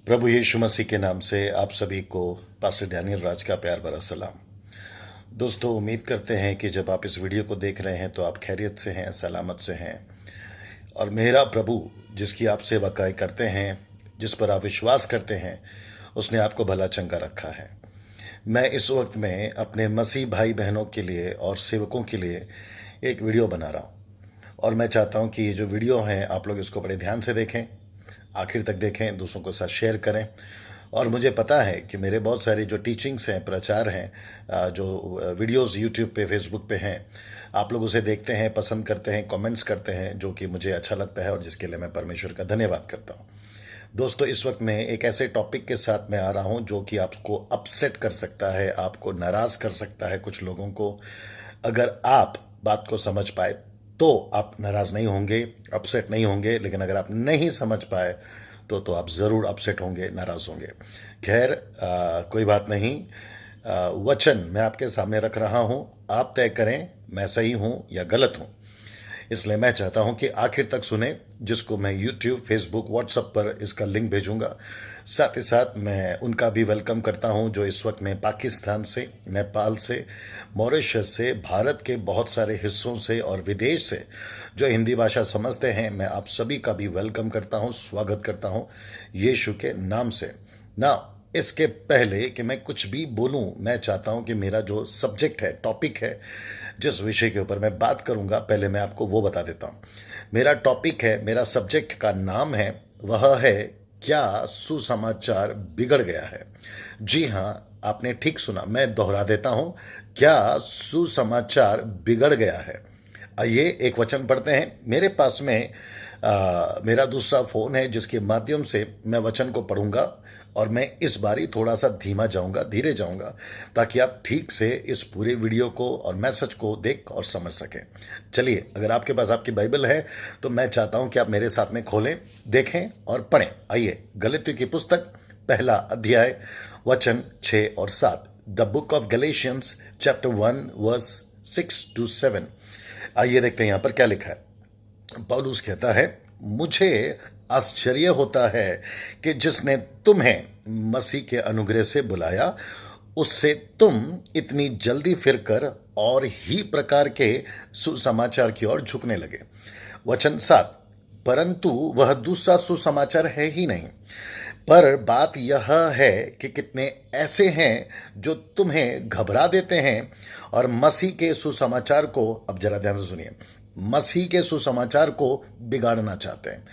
प्रभु यीशु मसीह के नाम से आप सभी को पास्टर डैनियल राज का प्यार भरा सलाम। दोस्तों, उम्मीद करते हैं कि जब आप इस वीडियो को देख रहे हैं तो आप खैरियत से हैं, सलामत से हैं। और मेरा प्रभु जिसकी आप सेवकाई करते हैं, जिस पर आप विश्वास करते हैं, उसने आपको भला चंगा रखा है। मैं इस वक्त में अपने मसीह भाई बहनों के लिए और सेवकों के लिए एक वीडियो बना रहा हूँ। और मैं चाहता हूँ कि ये जो वीडियो है आप लोग इसको बड़े ध्यान से देखें, आखिर तक देखें, दूसरों के साथ शेयर करें। और मुझे पता है कि मेरे बहुत सारे जो टीचिंग्स हैं, प्रचार हैं, जो वीडियोस यूट्यूब पे, फेसबुक पे हैं, आप लोग उसे देखते हैं, पसंद करते हैं, कमेंट्स करते हैं, जो कि मुझे अच्छा लगता है और जिसके लिए मैं परमेश्वर का धन्यवाद करता हूँ। दोस्तों, इस वक्त मैं एक ऐसे टॉपिक के साथ मैं आ रहा हूँ जो कि आपको अपसेट कर सकता है, आपको नाराज़ कर सकता है। कुछ लोगों को, अगर आप बात को समझ पाए तो आप नाराज़ नहीं होंगे, अपसेट नहीं होंगे। लेकिन अगर आप नहीं समझ पाए तो आप ज़रूर अपसेट होंगे, नाराज़ होंगे। खैर, कोई बात नहीं। वचन मैं आपके सामने रख रहा हूँ, आप तय करें मैं सही हूँ या गलत हूँ। इसलिए मैं चाहता हूं कि आखिर तक सुने, जिसको मैं यूट्यूब, फेसबुक, व्हाट्सएप पर इसका लिंक भेजूंगा। साथ ही साथ मैं उनका भी वेलकम करता हूं जो इस वक्त में पाकिस्तान से, नेपाल से, मॉरिशस से, भारत के बहुत सारे हिस्सों से और विदेश से जो हिंदी भाषा समझते हैं। मैं आप सभी का भी वेलकम करता हूं, स्वागत करता हूं यीशु के नाम से। ना, इसके पहले कि मैं कुछ भी बोलूं, मैं चाहता हूं कि मेरा जो सब्जेक्ट है, टॉपिक है, जिस विषय के ऊपर मैं बात करूंगा, पहले मैं आपको वो बता देता हूं। मेरा टॉपिक है, मेरा सब्जेक्ट का नाम है, वह है क्या सुसमाचार बिगड़ गया है। जी हां, आपने ठीक सुना, मैं दोहरा देता हूं, क्या सुसमाचार बिगड़ गया है। आइए एक वचन पढ़ते हैं। मेरे पास में मेरा दूसरा फोन है जिसके माध्यम से मैं वचन को पढ़ूंगा। और मैं इस बारी थोड़ा सा धीमा जाऊंगा, धीरे जाऊंगा, ताकि आप ठीक से इस पूरे वीडियो को और मैसेज को देख और समझ सकें। चलिए, अगर आपके पास आपकी बाइबल है तो मैं चाहता हूं कि आप मेरे साथ में खोलें, देखें और पढ़ें। आइए, गलातियों की पुस्तक, पहला अध्याय, वचन 6 और 7। The book of Galatians, chapter 1, verse 6 to 7। आइए देखते हैं यहां पर क्या लिखा है। पौलुस कहता है, मुझे आश्चर्य होता है कि जिसने तुम्हें मसीह के अनुग्रह से बुलाया, उससे तुम इतनी जल्दी फिरकर और ही प्रकार के सुसमाचार की ओर झुकने लगे। वचन 7। परंतु वह दूसरा सुसमाचार है ही नहीं, पर बात यह है कि कितने ऐसे हैं जो तुम्हें घबरा देते हैं और मसीह के सुसमाचार को, अब जरा ध्यान से सुनिए, मसीह के सुसमाचार को बिगाड़ना चाहते हैं।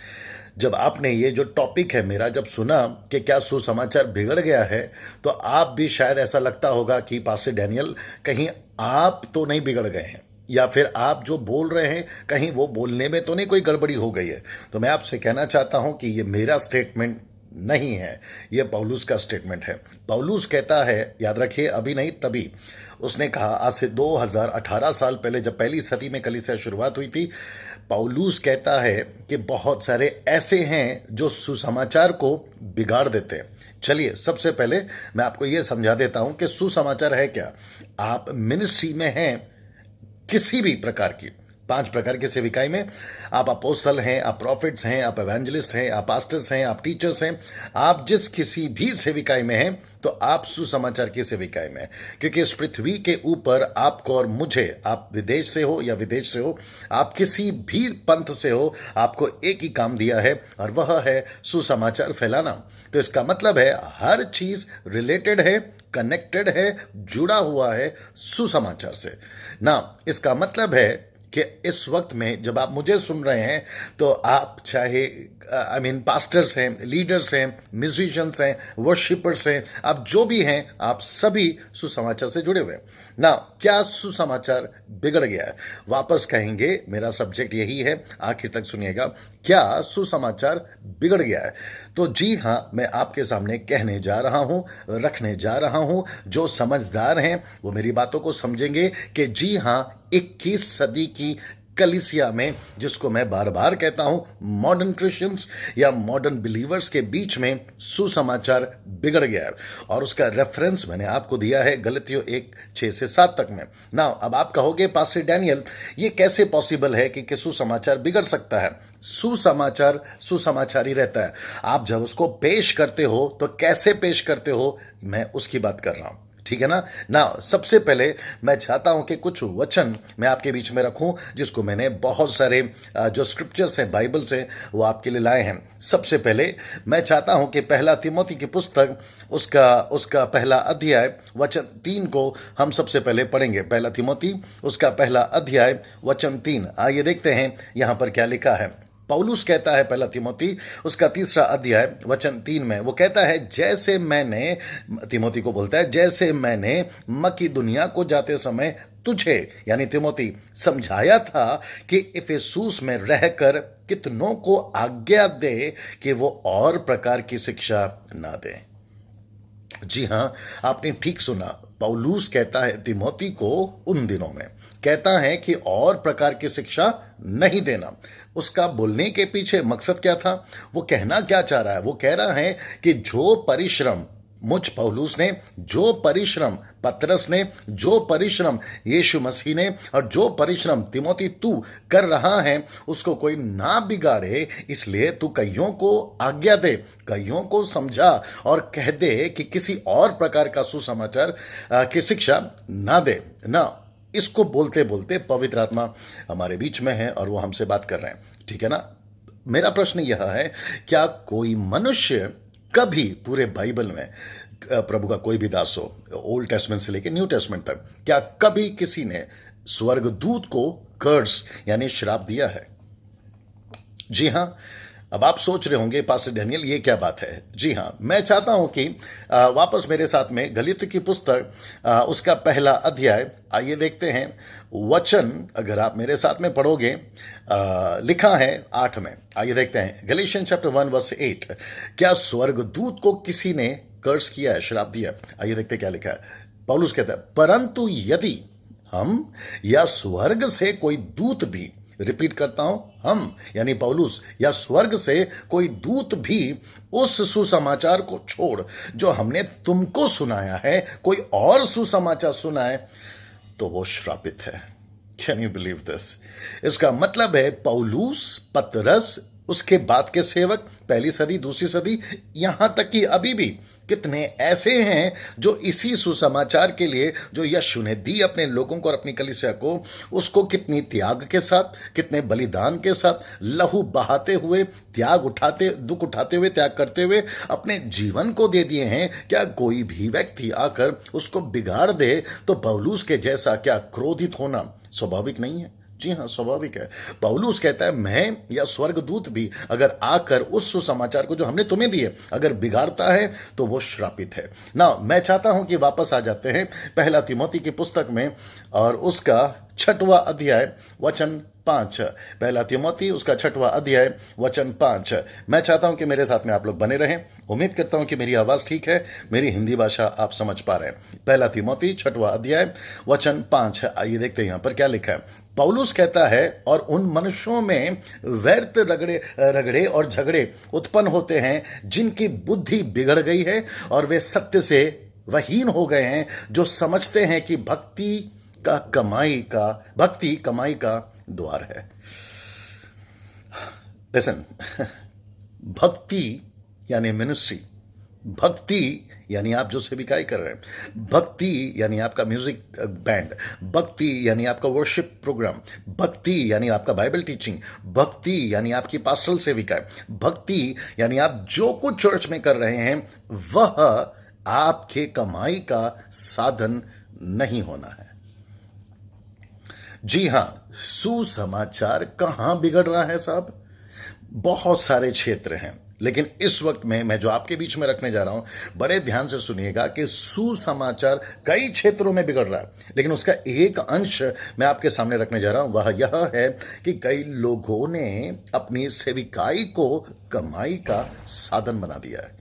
जब आपने ये जो टॉपिक है मेरा जब सुना कि क्या सुसमाचार बिगड़ गया है, तो आप भी शायद ऐसा लगता होगा कि पास्टर डैनियल, कहीं आप तो नहीं बिगड़ गए हैं, या फिर आप जो बोल रहे हैं कहीं वो बोलने में तो नहीं कोई गड़बड़ी हो गई है। तो मैं आपसे कहना चाहता हूं कि ये मेरा स्टेटमेंट नहीं है, ये पौलुस का स्टेटमेंट है। पौलुस कहता है, याद रखिए, अभी नहीं तभी उसने कहा, आज से 2018 साल पहले, जब पहली सदी में कलीसिया शुरुआत हुई थी, पौलुस कहता है कि बहुत सारे ऐसे हैं जो सुसमाचार को बिगाड़ देते हैं। चलिए, सबसे पहले मैं आपको यह समझा देता हूं कि सुसमाचार है क्या। आप मिनिस्ट्री में हैं, किसी भी प्रकार की, 5 प्रकार की सेविकाई में, आप अपोस्टल हैं, आप प्रॉफिट्स हैं, आप एवेंजलिस्ट हैं, आप पास्टर्स हैं, आप टीचर्स हैं, आप जिस किसी भी सेविकाई में हैं, तो आप सुसमाचार की सेविकाई में हैं। क्योंकि इस पृथ्वी के ऊपर आपको और मुझे, आप विदेश से हो या विदेश से हो, आप किसी भी पंथ से हो, आपको एक ही काम दिया है और वह है सुसमाचार फैलाना। तो इसका मतलब है हर चीज रिलेटेड है, कनेक्टेड है, जुड़ा हुआ है सुसमाचार से ना। इसका मतलब है कि इस वक्त में जब आप मुझे सुन रहे हैं, तो आप चाहे पास्टर्स हैं, लीडर्स हैं, म्यूजिशियंस हैं, वर्शिपर्स हैं, आप जो भी हैं, आप सभी सुसमाचार से जुड़े हुए हैं ना। क्या सुसमाचार बिगड़ गया है? वापस कहेंगे, मेरा सब्जेक्ट यही है, आखिर तक सुनिएगा। क्या सुसमाचार बिगड़ गया है? तो जी हां, मैं आपके सामने कहने जा रहा हूं, रखने जा रहा हूं। जो समझदार हैं वो मेरी बातों को समझेंगे कि जी हां, 21 सदी की कलीसिया में, जिसको मैं बार बार कहता हूं, मॉडर्न क्रिश्चियंस या मॉडर्न बिलीवर्स के बीच में सुसमाचार बिगड़ गया है। और उसका रेफरेंस मैंने आपको दिया है गलातियों 1:6 से 7 तक में ना। अब आप कहोगे, पास्टर डैनियल, ये कैसे पॉसिबल है कि सुसमाचार बिगड़ सकता है? सुसमाचार सुसमाचार ही रहता है। आप जब उसको पेश करते हो तो कैसे पेश करते हो, मैं उसकी बात कर रहा हूं, ठीक है ना। ना सबसे पहले मैं चाहता हूं कि कुछ वचन मैं आपके बीच में रखूं, जिसको मैंने बहुत सारे जो स्क्रिप्चर्स हैं बाइबल से, वो आपके लिए लाए हैं। सबसे पहले मैं चाहता हूं कि पहला तिमोथी की पुस्तक उसका उसका पहला अध्याय वचन 3 को हम सबसे पहले पढ़ेंगे। पहला तिमोथी उसका पहला अध्याय वचन 3, आइए देखते हैं यहां पर क्या लिखा है। पौलुस कहता है, पहला तिमोथी उसका 3 अध्याय वचन 3 में वो कहता है, जैसे मैंने, तिमोथी को बोलता है, जैसे मैंने मकिदुनिया को जाते समय तुझे यानी तिमोथी समझाया था कि इफिसुस में रहकर कितनों को आज्ञा दे कि वो और प्रकार की शिक्षा ना दे। जी हां, आपने ठीक सुना। पौलुस कहता है तिमोथी को उन दिनों में, कहता है कि और प्रकार की शिक्षा नहीं देना। उसका बोलने के पीछे मकसद क्या था, वो कहना क्या चाह रहा है? वो कह रहा है कि जो परिश्रम मुझ पौलुस ने, जो परिश्रम पतरस ने, जो परिश्रम यीशु मसीह ने, और जो परिश्रम तिमोथी तू कर रहा है, उसको कोई ना बिगाड़े, इसलिए तू कईयों को आज्ञा दे, कईयों को समझा और कह दे कि किसी और प्रकार का सुसमाचार की शिक्षा ना दे ना। इसको बोलते बोलते पवित्र आत्मा हमारे बीच में है और वो हमसे बात कर रहे हैं, ठीक है ना। मेरा प्रश्न यह है, क्या कोई मनुष्य कभी पूरे बाइबल में, प्रभु का कोई भी दास हो, ओल्ड टेस्टमेंट से लेकर न्यू टेस्टमेंट तक, क्या कभी किसी ने स्वर्गदूत को कर्स यानी श्राप दिया है? जी हां। अब आप सोच रहे होंगे पास्टर डैनियल ये क्या बात है। जी हां, मैं चाहता हूं कि वापस मेरे साथ में गलीतियों की पुस्तक उसका पहला अध्याय, आइए देखते हैं वचन, अगर आप मेरे साथ में पढ़ोगे, लिखा है 8 में। आइए देखते हैं गलीशियन चैप्टर 1 वर्स 8। क्या स्वर्गदूत को किसी ने कर्स किया है, श्राप दिया? आइए देखते हैं क्या लिखा है। पौलुस कहता है, परंतु यदि हम या स्वर्ग से कोई दूत भी, रिपीट करता हूं, हम यानी पौलुस या स्वर्ग से कोई दूत भी उस सुसमाचार को छोड़ जो हमने तुमको सुनाया है, कोई और सुसमाचार सुनाए, तो वो श्रापित है। Can you believe this? इसका मतलब है पौलुस, पतरस, उसके बाद के सेवक, पहली सदी, दूसरी सदी, यहां तक कि अभी भी कितने ऐसे हैं जो इसी सुसमाचार के लिए जो यीशु ने दी अपने लोगों को और अपनी कलीसिया को, उसको कितनी त्याग के साथ, कितने बलिदान के साथ, लहू बहाते हुए, त्याग उठाते, दुख उठाते हुए, त्याग करते हुए अपने जीवन को दे दिए हैं। क्या कोई भी व्यक्ति आकर उसको बिगाड़ दे तो पौलुस के जैसा क्या क्रोधित होना स्वाभाविक नहीं है? जी हां, स्वाभाविक है। पौलुस कहता है, मैं या स्वर्गदूत भी अगर आकर उस सुसमाचार को जो हमने तुम्हें दिए अगर बिगाड़ता है तो वो श्रापित है ना। मैं चाहता हूं कि वापस आ जाते हैं पहला तिमोथी की पुस्तक में और उसका 6वां अध्याय वचन 5। पहला तिमोथी उसका 6वां अध्याय वचन 5। मैं चाहता हूं कि मेरे साथ में आप लोग बने रहें। उम्मीद करता हूं कि मेरी आवाज ठीक है, मेरी हिंदी भाषा आप समझ पा रहे हैं। पहला तिमोथी 6वां अध्याय वचन 5, आइए देखते हैं यहां पर क्या लिखा है। पौलुस कहता है, और उन मनुष्यों में व्यर्थ रगड़े और झगड़े उत्पन्न होते हैं जिनकी बुद्धि बिगड़ गई है और वे सत्य से वहीन हो गए हैं, जो समझते हैं कि भक्ति कमाई का द्वार है। लिसन, भक्ति यानी मिनिस्ट्री, भक्ति यानी आप जो सेविकाई कर रहे हैं, भक्ति यानी आपका म्यूजिक बैंड, भक्ति यानी आपका वर्शिप प्रोग्राम, भक्ति यानी आपका बाइबल टीचिंग, भक्ति यानी आपकी पास्टरल सेविकाई, भक्ति यानी आप जो कुछ चर्च में कर रहे हैं वह आपके कमाई का साधन नहीं होना है। जी हां, सुसमाचार कहां बिगड़ रहा है साहब? बहुत सारे क्षेत्र हैं, लेकिन इस वक्त में मैं जो आपके बीच में रखने जा रहा हूं, बड़े ध्यान से सुनिएगा कि सुसमाचार कई क्षेत्रों में बिगड़ रहा है, लेकिन उसका एक अंश मैं आपके सामने रखने जा रहा हूं। वह यह है कि कई लोगों ने अपनी सेविकाई को कमाई का साधन बना दिया है।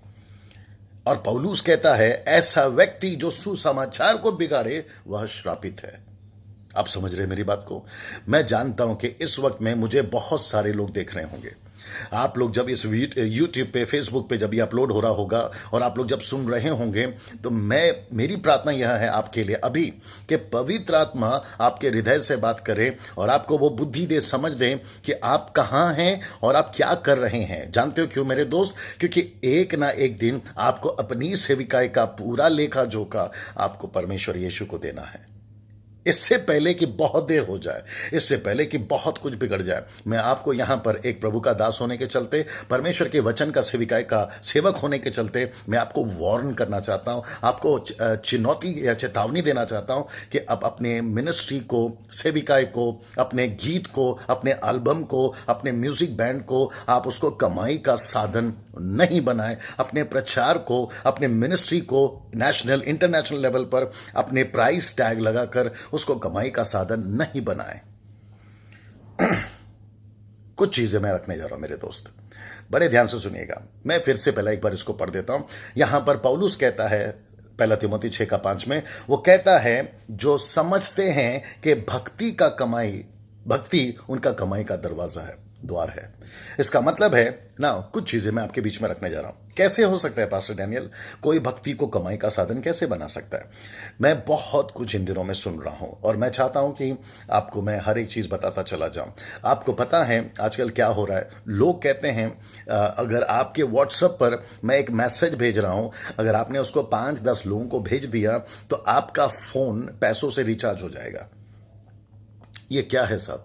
और पौलुस कहता है, ऐसा व्यक्ति जो सुसमाचार को बिगाड़े वह श्रापित है। आप समझ रहे मेरी बात को? मैं जानता हूं कि इस वक्त में मुझे बहुत सारे लोग देख रहे होंगे आप लोग जब इस यूट्यूब पे, फेसबुक पे जब ये अपलोड हो रहा होगा और आप लोग जब सुन रहे होंगे, तो मेरी प्रार्थना यह है आपके लिए अभी कि पवित्र आत्मा आपके हृदय से बात करे और आपको वो बुद्धि दे, समझ दे कि आप कहाँ हैं और आप क्या कर रहे हैं। जानते हो क्यों मेरे दोस्त? क्योंकि एक ना एक दिन आपको अपनी सेविकाई का पूरा लेखा जोखा आपको परमेश्वर यीशु को देना है। इससे पहले कि बहुत देर हो जाए, इससे पहले कि बहुत कुछ बिगड़ जाए, मैं आपको यहां पर एक प्रभु का दास होने के चलते, परमेश्वर के वचन का सेविकाई का सेवक होने के चलते मैं आपको वार्न करना चाहता हूं, आपको चुनौती या चेतावनी देना चाहता हूं कि आप अपने मिनिस्ट्री को, सेविकाई को, अपने गीत को, अपने एल्बम को, अपने म्यूजिक बैंड को आप उसको कमाई का साधन नहीं बनाएं। अपने प्रचार को, अपने मिनिस्ट्री को नेशनल, इंटरनेशनल लेवल पर अपने प्राइस टैग लगाकर उसको कमाई का साधन नहीं बनाएं। कुछ चीजें मैं रखने जा रहा हूं मेरे दोस्त, बड़े ध्यान से सुनिएगा। मैं फिर से पहला एक बार इसको पढ़ देता हूं। यहां पर पौलुस कहता है, पहला तीमुथी 6:5 में वो कहता है, जो समझते हैं कि भक्ति उनका कमाई का दरवाजा है, द्वार है। इसका मतलब है ना, कुछ चीजें मैं आपके बीच में रखने जा रहा हूं। कैसे हो सकता है पास्टर डैनियल, कोई भक्ति को कमाई का साधन कैसे बना सकता है? मैं बहुत कुछ इन दिनों में सुन रहा हूं और मैं चाहता हूं कि आपको मैं हर एक चीज बताता चला जाऊं। आपको पता है आजकल क्या हो रहा है? लोग कहते हैं अगर आपके व्हाट्सएप पर मैं एक मैसेज भेज रहा हूं, अगर आपने उसको 5-10 लोगों को भेज दिया तो आपका फोन पैसों से रिचार्ज हो जाएगा। ये क्या है साहब?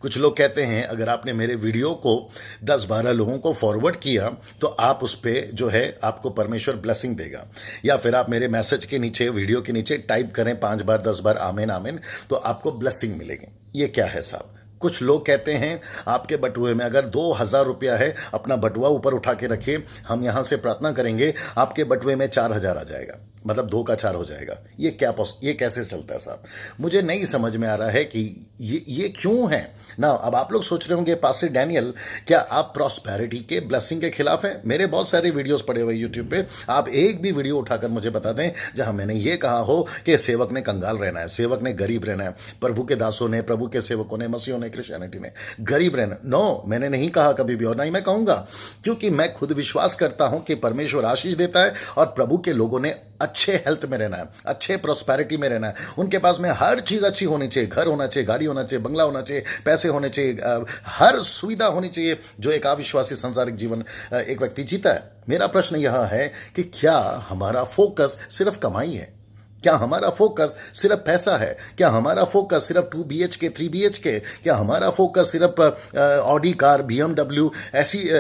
कुछ लोग कहते हैं अगर आपने मेरे वीडियो को 10-12 लोगों को फॉरवर्ड किया तो आप उस पर जो है आपको परमेश्वर ब्लेसिंग देगा। या फिर आप मेरे मैसेज के नीचे, वीडियो के नीचे टाइप करें 5 बार 10 बार आमीन आमीन, तो आपको ब्लेसिंग मिलेगी। ये क्या है साहब? कुछ लोग कहते हैं आपके बटुए में अगर 2000 रुपया है, अपना बटुआ ऊपर उठा के रखिए, हम यहां से प्रार्थना करेंगे, आपके बटुए में 4000 आ जाएगा, मतलब 2 का 4 हो जाएगा। ये कैसे चलता है साहब? मुझे नहीं समझ में आ रहा है कि ये क्यों है ना। अब आप लोग सोच रहे होंगे पास्टर डैनियल, क्या आप प्रॉस्पेरिटी के, ब्लेसिंग के खिलाफ हैं? मेरे बहुत सारे वीडियोस पड़े हुए यूट्यूब पे, आप एक भी वीडियो उठाकर मुझे बता दें जहां मैंने ये कहा हो कि सेवक ने कंगाल रहना है, सेवक ने गरीब रहना है, प्रभु के दासों ने, प्रभु के सेवकों ने, मसीहों ने, क्रिश्चियनिटी ने गरीब रहना। नो, मैंने नहीं कहा कभी भी और ना ही मैं कहूंगा, क्योंकि मैं खुद विश्वास करता हूं कि परमेश्वर आशीष देता है और प्रभु के लोगों ने अच्छे हेल्थ में रहना है, अच्छे प्रॉस्पेरिटी में रहना है। उनके पास में हर चीज अच्छी होनी चाहिए, घर होना चाहिए, गाड़ी होना चाहिए, बंगला होना चाहिए, पैसे होने चाहिए, हर सुविधा होनी चाहिए जो एक अविश्वासी संसारिक जीवन एक व्यक्ति जीता है। मेरा प्रश्न यह है कि क्या हमारा फोकस सिर्फ कमाई है? क्या हमारा फोकस सिर्फ पैसा है? क्या हमारा फोकस सिर्फ 2 BHK 3 BHK? क्या हमारा फोकस सिर्फ ऑडी कार, BMW ऐसी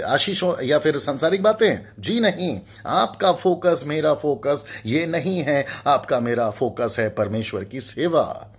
आशीषों या फिर सांसारिक बातें? जी नहीं। आपका फोकस, मेरा फोकस ये नहीं है। आपका मेरा फोकस है परमेश्वर की सेवा।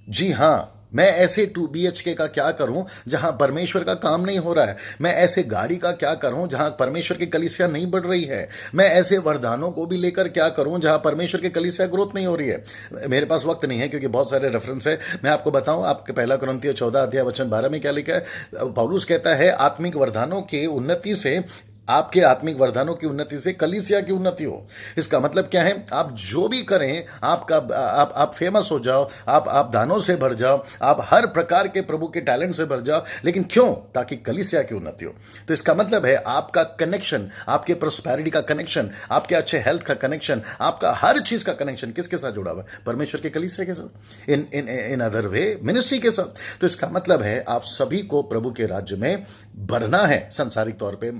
जी हां, मैं ऐसे 2 BHK का क्या करूं जहां परमेश्वर का काम नहीं हो रहा है? मैं ऐसे गाड़ी का क्या करूं जहां परमेश्वर की कलीसिया नहीं बढ़ रही है? मैं ऐसे वरदानों को भी लेकर क्या करूं जहां परमेश्वर की कलीसिया ग्रोथ नहीं हो रही है? मेरे पास वक्त नहीं है क्योंकि बहुत सारे रेफरेंस है। मैं आपको बताऊं, आपके 1 कुरिन्थियों 14:12 में क्या लिखा है? पौलुस कहता है आत्मिक वरदानों की उन्नति से, आपके आत्मिक वरदानों की उन्नति से कलीसिया की उन्नति हो। इसका मतलब क्या है? आप जो भी करें, आप फेमस हो जाओ, आप दानों से भर जाओ, आप हर प्रकार के प्रभु के टैलेंट से भर जाओ, लेकिन क्यों? ताकि कलीसिया की उन्नति हो। तो इसका मतलब है आपका कनेक्शन, आपके प्रोस्पेरिटी का कनेक्शन, आपके अच्छे हेल्थ का कनेक्शन, आपका हर चीज का कनेक्शन किसके साथ जुड़ा हुआ है? परमेश्वर के कलीसिया के साथ, इन अदर वे मिनिस्ट्री के साथ। तो इसका मतलब है आप सभी को प्रभु के राज्य में बढ़ना है, सांसारिक तौर पे,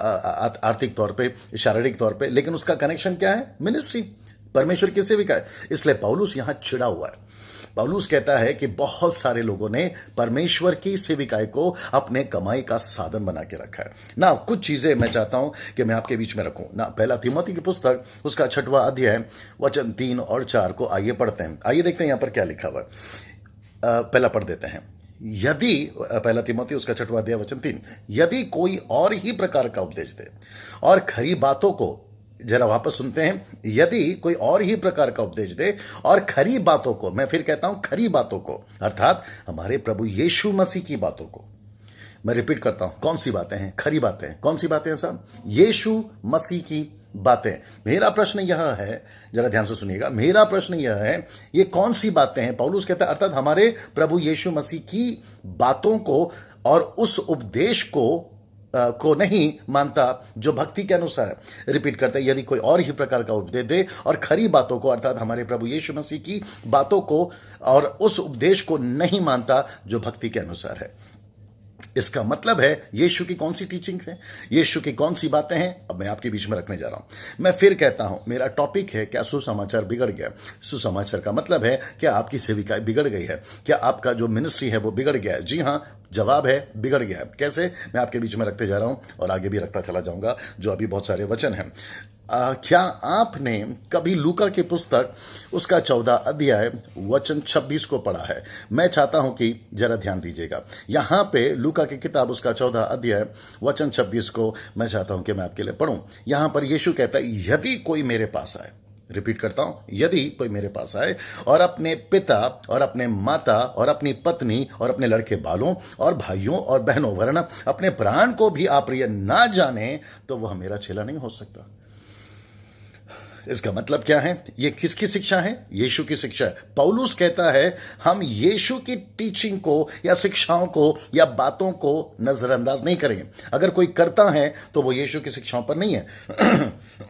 आर्थिक तौर पे, शारीरिक तौर पे, लेकिन उसका कनेक्शन क्या है? मिनिस्ट्री, परमेश्वर की सेविका है। इसलिए पौलुस यहां चिढ़ा हुआ है। पौलुस कहता है कि बहुत सारे लोगों ने परमेश्वर की सेविकाई को अपने कमाई का साधन बना के रखा है ना। कुछ चीजें मैं चाहता हूं कि मैं आपके बीच में रखूं ना। पहला तीमुथी की पुस्तक, उसका 6वां अध्याय, वचन 3 और 4 को आइए पढ़ते हैं। आइए देखते हैं यहां पर क्या लिखा हुआ है। पहला पढ़ देते हैं। यदि, पहला तीमुथी उसका 6वां अध्याय वचन 3, यदि कोई और ही प्रकार का उपदेश दे और खरी बातों को, जरा वापस सुनते हैं, यदि कोई और ही प्रकार का उपदेश दे और खरी बातों को, मैं फिर कहता हूं खरी बातों को, अर्थात हमारे प्रभु यीशु मसीह की बातों को। मैं रिपीट करता हूं, कौन सी बातें हैं? खरी बातें हैं। कौन सी बातें हैं साहब? यीशु मसीह की बातें। मेरा प्रश्न यह है, जरा ध्यान से सुनिएगा, मेरा प्रश्न यह है, ये कौन सी बातें हैं? पौलुस कहता है अर्थात हमारे प्रभु यीशु मसीह की बातों को और उस उपदेश को नहीं मानता जो भक्ति के अनुसार है। रिपीट करते हैं, यदि कोई और ही प्रकार का उपदेश दे और खरी बातों को अर्थात हमारे प्रभु यीशु मसीह की बातों को और उस उपदेश को नहीं मानता जो भक्ति के अनुसार है। इसका मतलब है यीशु की कौन सी टीचिंग है, यीशु की कौन सी बातें हैं, अब मैं आपके बीच में रखने जा रहा हूं। मैं फिर कहता हूं, मेरा टॉपिक है क्या सुसमाचार बिगड़ गया। सुसमाचार का मतलब है क्या आपकी सेविका बिगड़ गई है, क्या आपका जो मिनिस्ट्री है वो बिगड़ गया है। जी हां, जवाब है बिगड़ गया है। कैसे, मैं आपके बीच में रखते जा रहा हूं और आगे भी रखता चला जाऊंगा, जो अभी बहुत सारे वचन हैं। क्या आपने कभी लूका की पुस्तक उसका 14 अध्याय वचन 26 को पढ़ा है? मैं चाहता हूं कि जरा ध्यान दीजिएगा। यहां पे लूका की किताब उसका 14 अध्याय वचन 26 को मैं चाहता हूं कि मैं आपके लिए पढ़ूं। यहां पर यीशु कहता है, यदि कोई मेरे पास आए, रिपीट करता हूं, यदि कोई मेरे पास आए और अपने पिता और अपने माता और अपनी पत्नी और अपने लड़के बालों और भाइयों और बहनों वरन अपने प्राण को भी अप्रिय ना जाने, तो वह मेरा चेला नहीं हो सकता। इसका मतलब क्या है? ये किसकी शिक्षा है? यीशु की शिक्षा है। पौलुस कहता है हम यीशु की टीचिंग को या शिक्षाओं को या बातों को नजरअंदाज नहीं करेंगे। अगर कोई करता है तो वो यीशु की शिक्षाओं पर नहीं है।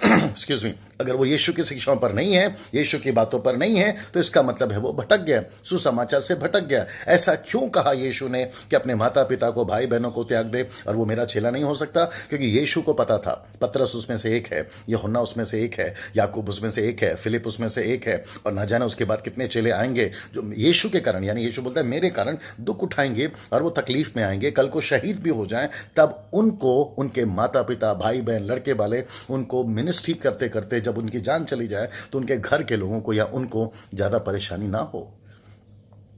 एक्सक्यूज मी, अगर वो यीशु की शिक्षाओं पर नहीं है, यीशु की बातों पर नहीं है, तो इसका मतलब है वो भटक गया, सुसमाचार से भटक गया। ऐसा क्यों कहा यीशु ने कि अपने माता पिता को, भाई बहनों को त्याग दे और वो मेरा चेला नहीं हो सकता? क्योंकि यीशु को पता था पतरस उसमें से एक है, यूहन्ना उसमें से एक है, याकूब उसमें से एक है, फिलिप उसमें से एक है, और ना जाने उसके बाद कितने चेले आएंगे जो यीशु के कारण, यानी यीशु बोलता है मेरे कारण दुख उठाएंगे और वो तकलीफ में आएंगे, कल को शहीद भी हो जाएं, तब उनको उनके माता पिता, भाई बहन, लड़के वाले उनको मिनिस्ट्री करते करते जब उनकी जान चली जाए तो उनके घर के लोगों को या उनको ज्यादा परेशानी ना हो।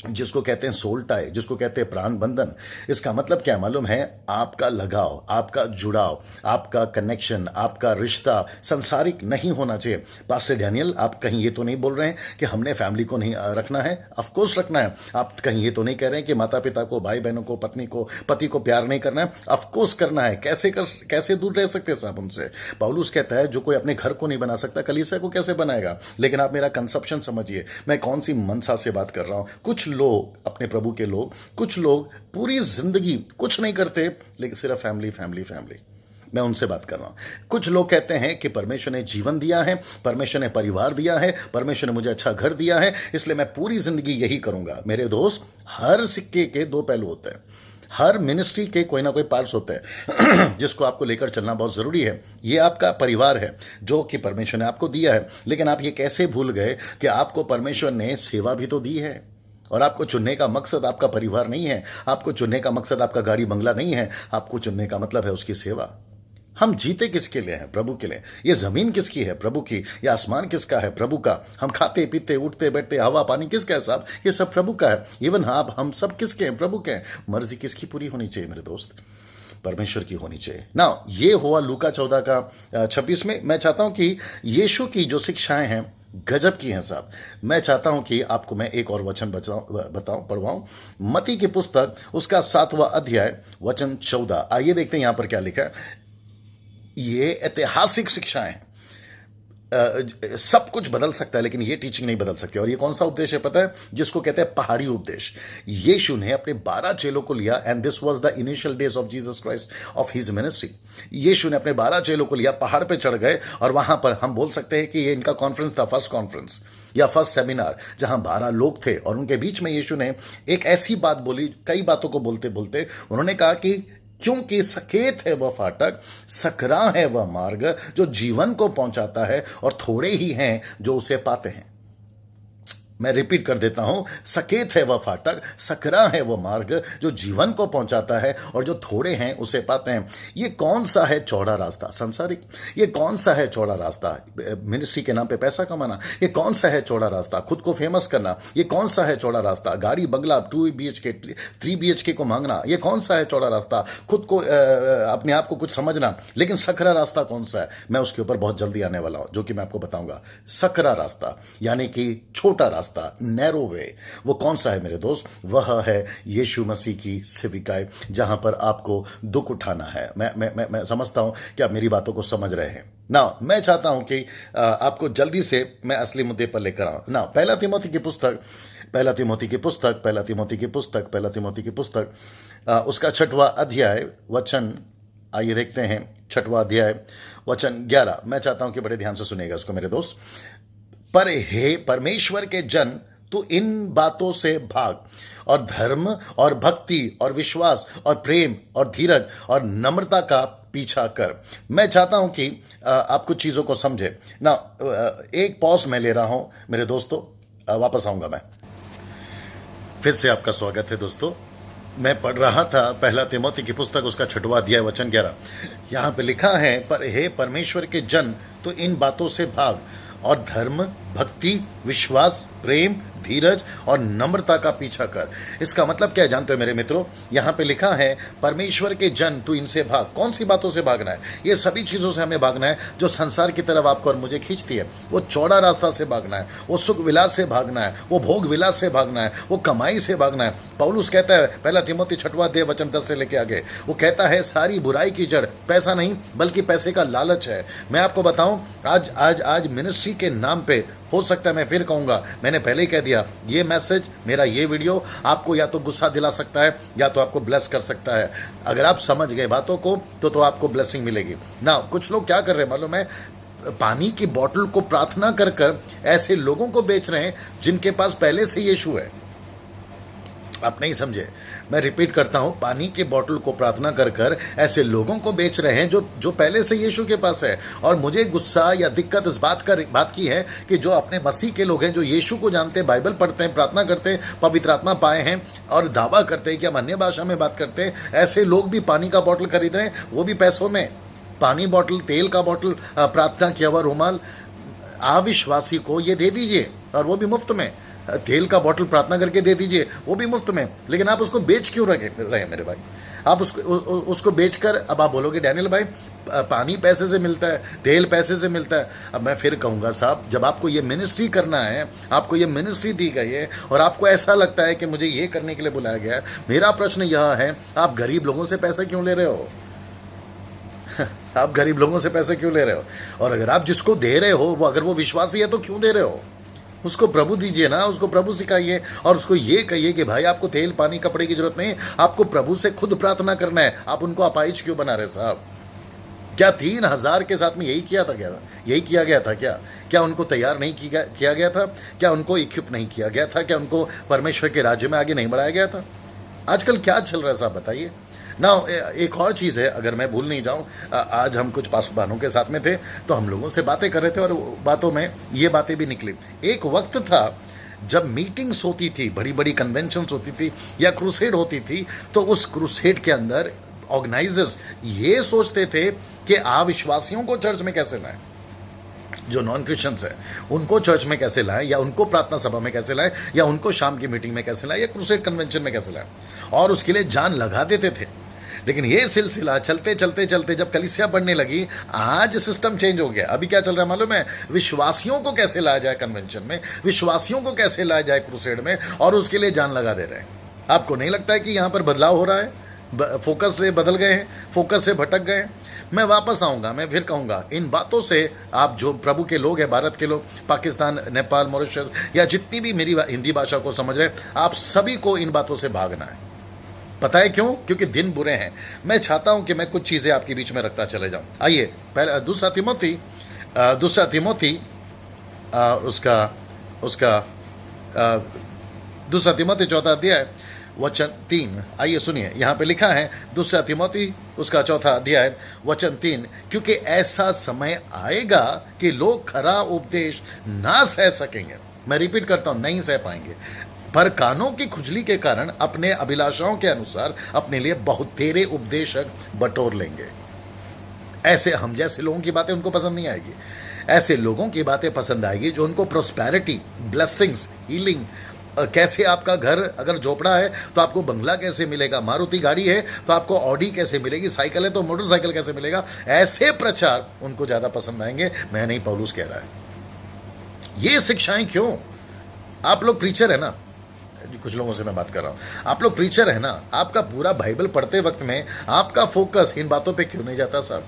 जिसको कहते हैं सोल टाई, जिसको कहते हैं प्राण बंधन। इसका मतलब क्या मालूम है? आपका लगाव, आपका जुड़ाव, आपका कनेक्शन, आपका रिश्ता सांसारिक नहीं होना चाहिए। पास्टर डैनियल, आप कहीं ये तो नहीं बोल रहे हैं कि हमने फैमिली को नहीं रखना है? ऑफ कोर्स रखना है। आप कहीं ये तो नहीं कह रहे हैं कि माता पिता को, भाई बहनों को, पत्नी को, पति को प्यार नहीं करना है? ऑफ कोर्स करना है। कैसे दूर रह सकते हैं साहब उनसे? पौलुस कहता है जो कोई अपने घर को नहीं बना सकता, कलीसिया को कैसे बनाएगा? लेकिन आप मेरा कंसेप्शन समझिए, मैं कौन सी मनसा से बात कर रहा हूं। कुछ लोग, अपने प्रभु के लोग, कुछ लोग पूरी जिंदगी कुछ नहीं करते लेकिन सिर्फ फैमिली फैमिली फैमिली। मैं उनसे बात कर रहा हूं। कुछ लोग कहते हैं कि परमेश्वर ने जीवन दिया है, परमेश्वर ने परिवार दिया है, परमेश्वर ने मुझे अच्छा घर दिया है, इसलिए मैं पूरी जिंदगी यही करूंगा। मेरे दोस्त, हर सिक्के के दो पहलू होते हैं, हर मिनिस्ट्री के कोई ना कोई पार्ट्स होते हैं जिसको आपको लेकर चलना बहुत जरूरी है। ये आपका परिवार है जो कि परमेश्वर ने आपको दिया है, लेकिन आप ये कैसे भूल गए कि आपको परमेश्वर ने सेवा भी तो दी है, और आपको चुनने का मकसद आपका परिवार नहीं है, आपको चुनने का मकसद आपका गाड़ी बंगला नहीं है, आपको चुनने का मतलब है उसकी सेवा। हम जीते किसके लिए हैं? प्रभु के लिए। ये जमीन किसकी है? प्रभु की। ये आसमान किसका है? प्रभु का। हम खाते पीते, उठते बैठते, हवा पानी किसका है साहब? ये सब प्रभु का है। इवन आप, हम सब किसके हैं? प्रभु के हैं। मर्जी किसकी पूरी होनी चाहिए मेरे दोस्त? परमेश्वर की होनी चाहिए ना। ये हुआ लूका 14 का 26 में। मैं चाहता हूं कि यीशु की जो शिक्षाएं हैं गजब की हैं साहब। मैं चाहता हूं कि आपको मैं एक और वचन पढ़वाऊं। मती की पुस्तक उसका 7वां अध्याय वचन 14। आइए देखते हैं यहां पर क्या लिखा है। ये ऐतिहासिक शिक्षाएं हैं। सब कुछ बदल सकता है लेकिन ये टीचिंग नहीं बदल सकती। और ये कौन सा उपदेश है पता है? जिसको कहते हैं पहाड़ी उपदेश। यीशु ने अपने 12 चेलों को लिया, and this was the initial days of Jesus Christ of his ministry. यीशु ने अपने 12 चेलों को लिया, पहाड़ पे चढ़ गए, और वहां पर हम बोल सकते हैं कि ये इनका कॉन्फ्रेंस था, फर्स्ट कॉन्फ्रेंस या फर्स्ट सेमिनार, जहां 12 लोग थे, और उनके बीच में यीशु ने एक ऐसी बात बोली। कई बातों को बोलते बोलते उन्होंने कहा कि क्योंकि सकेत है वह फाटक, सकरा है वह मार्ग जो जीवन को पहुंचाता है, और थोड़े ही हैं जो उसे पाते हैं। मैं रिपीट कर देता हूं, सकेत है वह फाटक, सकरा है वह मार्ग जो जीवन को पहुंचाता है, और जो थोड़े हैं उसे पाते हैं। ये कौन सा है चौड़ा रास्ता? संसारिक। ये कौन सा है चौड़ा रास्ता? मिनिस्ट्री के नाम पे पैसा कमाना। ये कौन सा है चौड़ा रास्ता? खुद को फेमस करना। ये कौन सा है चौड़ा रास्ता? गाड़ी बंगला 2 BHK 3 BHK को मांगना। ये कौन सा है चौड़ा रास्ता? खुद को अपने आप को कुछ समझना। लेकिन सकरा रास्ता कौन सा है? मैं उसके ऊपर बहुत जल्दी आने वाला हूं, जो कि मैं आपको बताऊंगा। सकरा रास्ता यानी कि छोटा रास्ता, नैरो वे, वो कौन सा है मेरे दोस्त? वह है यीशु मसीह की सेविकाएं, जहां पर आपको दुख उठाना है। मैं समझता हूं कि आप मेरी बातों को समझ रहे हैं ना। मैं चाहता हूं कि आपको जल्दी से मैं असली मुद्दे पर लेकर आऊं ना। 1 तिमोथी की पुस्तक पहला तिमोथी की पुस्तक, उसका 6वां अध्याय वचन, आइए देखते हैं 6वां अध्याय वचन 11। मैं चाहता हूं कि बड़े ध्यान से सुनिएगा उसको मेरे दोस्त। पर हे परमेश्वर के जन, तू इन बातों से भाग और धर्म और भक्ति और विश्वास और प्रेम और धीरज और नम्रता का पीछा कर। मैं चाहता हूं कि आप कुछ चीजों को समझे ना। एक पॉज मैं ले रहा हूं मेरे दोस्तों, वापस आऊंगा मैं। फिर से आपका स्वागत है दोस्तों। मैं पढ़ रहा था पहला तिमोथी की पुस्तक, उसका 6वां अध्याय वचन 11। यहां पे लिखा है, पर हे परमेश्वर के जन, तो इन बातों से भाग और धर्म, भक्ति, विश्वास, प्रेम, धीरज और नम्रता का पीछा कर। इसका मतलब क्या है जानते हो मेरे मित्रों? यहां पे लिखा है, परमेश्वर के जन, तू इनसे भाग। कौन सी बातों से भागना है? ये सभी चीजों से हमें भागना है जो संसार की तरफ आपको और मुझे खींचती है। वो चौड़ा रास्ता से भागना है, वो सुख विलास से भागना है, वो भोग विलास से भागना है, वो कमाई से भागना है। पौलुस कहता है, पहला तिमोथी 6वां अध्याय वचन 10 से लेके आगे, वो कहता है सारी बुराई की जड़ पैसा नहीं बल्कि पैसे का लालच है। मैं आपको बताऊं, आज मिनिस्ट्री के नाम पे, हो सकता है मैं फिर कहूंगा, मैंने पहले ही कह दिया, ये मैसेज, मेरा ये वीडियो आपको या तो गुस्सा दिला सकता है या तो आपको ब्लेस कर सकता है। अगर आप समझ गए बातों को तो आपको ब्लेसिंग मिलेगी ना। कुछ लोग क्या कर रहे हैं मालूम है? पानी की बोतल को प्रार्थना कर कर ऐसे लोगों को बेच रहे हैं जिनके पास पहले से यीशु है। आप नहीं समझे, मैं रिपीट करता हूं, पानी की बोतल को प्रार्थना कर कर ऐसे लोगों को बेच रहे हैं जो पहले से यीशु के पास है। और मुझे गुस्सा या दिक्कत इस बात की है कि जो अपने मसीह के लोग हैं, जो यीशु को जानते हैं, बाइबल पढ़ते हैं, प्रार्थना करते हैं, पवित्र आत्मा पाए हैं और दावा करते हैं कि हम अन्य भाषा में बात करते हैं, ऐसे लोग भी पानी का बोतल खरीद रहे हैं, वो भी पैसों में। पानी बोतल, तेल का बोतल, प्रार्थना किया हुआ रुमाल अविश्वासी को ये दे दीजिए और वो भी मुफ्त में। तेल का बोतल प्रार्थना करके दे दीजिए, वो भी मुफ्त में। लेकिन आप उसको बेच क्यों रहे मेरे भाई? आप उसको बेचकर, अब आप बोलोगे डैनियल भाई पानी पैसे से मिलता है, तेल पैसे से मिलता है। अब मैं फिर कहूंगा साहब, जब आपको ये मिनिस्ट्री करना है, आपको ये मिनिस्ट्री दी गई है और आपको ऐसा लगता है कि मुझे ये करने के लिए बुलाया गया है, मेरा प्रश्न यह है, आप गरीब लोगों से पैसे क्यों ले रहे हो? आप गरीब लोगों से पैसे क्यों ले रहे हो? और अगर आप जिसको दे रहे हो वो, अगर वो विश्वासी है तो क्यों दे रहे हो? उसको प्रभु दीजिए ना, उसको प्रभु सिखाइए और उसको ये कहिए कि भाई आपको तेल पानी कपड़े की जरूरत नहीं, आपको प्रभु से खुद प्रार्थना करना है। आप उनको अपाहिज क्यों बना रहे साहब? क्या 3000 के साथ में यही किया गया था क्या उनको तैयार नहीं किया गया था? क्या उनको इक्विप नहीं किया गया था? क्या उनको परमेश्वर के राज्य में आगे नहीं बढ़ाया गया था? आजकल क्या चल रहा है साहब बताइए ना। एक और चीज़ है, अगर मैं भूल नहीं जाऊं, आज हम कुछ पासवानों के साथ में थे तो हम लोगों से बातें कर रहे थे और बातों में ये बातें भी निकली। एक वक्त था जब मीटिंग्स होती थी, बड़ी बड़ी कन्वेंशंस होती थी या क्रूसेड होती थी, तो उस क्रूसेड के अंदर ऑर्गेनाइजर्स ये सोचते थे कि अविश्वासियों को चर्च में कैसे लाएं, जो नॉन क्रिश्चियंस है उनको चर्च में कैसे लाएं, या उनको प्रार्थना सभा में कैसे लाएं, या उनको शाम की मीटिंग में कैसे लाएं, या क्रूसेड कन्वेंशन में कैसे लाएं, और उसके लिए जान लगा देते थे। लेकिन ये सिलसिला चलते जब कलीसिया बढ़ने लगी, आज सिस्टम चेंज हो गया। अभी क्या चल रहा है मालूम है? विश्वासियों को कैसे लाया जाए कन्वेंशन में, विश्वासियों को कैसे लाया जाए क्रूसेड में, और उसके लिए जान लगा दे रहे हैं। आपको नहीं लगता है कि यहां पर बदलाव हो रहा है? फोकस से बदल गए हैं, फोकस से भटक गए हैं। मैं वापस आऊंगा, मैं फिर कहूंगा, इन बातों से आप जो प्रभु के लोग हैं, भारत के लोग, पाकिस्तान, नेपाल, मॉरिशस या जितनी भी मेरी हिंदी भाषा को समझ रहे हैं, आप सभी को इन बातों से भागना है। पता है क्यों? क्योंकि दिन बुरे हैं। मैं चाहता हूं कि मैं कुछ चीजें आपके बीच में रखता चले जाऊं। आइए, पहले दूसरा तिमोथी दूसरा तिमोथी 4वां अध्याय वचन 3। आइए सुनिए, यहां पे लिखा है, दूसरा तिमोथी उसका 4वां अध्याय वचन 3, क्योंकि ऐसा समय आएगा कि लोग खरा उपदेश ना सह सकेंगे। मैं रिपीट करता हूं, नहीं सह पाएंगे, पर कानों की खुजली के कारण अपने अभिलाषाओं के अनुसार अपने लिए बहुत तेरे उपदेशक बटोर लेंगे। ऐसे हम जैसे लोगों की बातें उनको पसंद नहीं आएगी। ऐसे लोगों की बातें पसंद आएगी जो उनको प्रोस्पेरिटी, ब्लेसिंग्स, हीलिंग, कैसे आपका घर अगर झोपड़ा है तो आपको बंगला कैसे मिलेगा, मारुति गाड़ी है तो आपको ऑडी कैसे मिलेगी, साइकिल है तो मोटरसाइकिल कैसे मिलेगा, ऐसे प्रचार उनको ज्यादा पसंद आएंगे। मैं नहीं, पौलुस कह रहा है। ये शिक्षाएं क्यों? आप लोग प्रीचर है ना, कुछ लोगों से मैं बात कर रहा हूं, आप लोग प्रीचर है ना, आपका पूरा बाइबल पढ़ते वक्त में आपका फोकस इन बातों पे क्यों नहीं जाता साहब?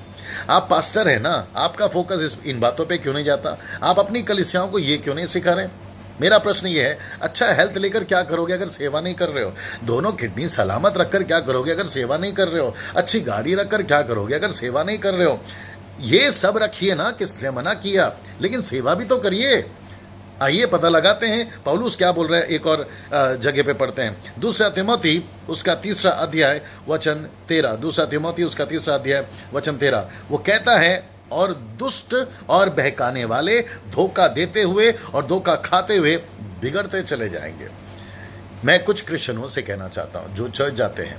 आप पास्टर है ना, आपका फोकस इन बातों पे क्यों नहीं जाता? आप अपनी कलीसियाओं को ये क्यों नहीं सिखा रहे? मेरा प्रश्न ये है, अच्छा हेल्थ लेकर क्या करोगे अगर सेवा नहीं कर रहे हो? दोनों किडनी सलामत रखकर क्या करोगे अगर सेवा नहीं कर रहे हो? अच्छी गाड़ी रखकर क्या करोगे अगर सेवा नहीं कर रहे हो? ये सब रखिए ना, किसने मना किया, लेकिन सेवा भी तो करिए। आइए पता लगाते हैं पौलुस क्या बोल रहा है। एक और जगह पे पढ़ते हैं, दूसरा तिमोथी उसका 3 अध्याय वचन 13। दूसरा तिमोथी उसका 3 अध्याय वचन 13, वो कहता है, और दुष्ट और बहकाने वाले धोखा देते हुए और धोखा खाते हुए बिगड़ते चले जाएंगे। मैं कुछ क्रिश्चियनों से कहना चाहता हूं जो चर्च जाते हैं,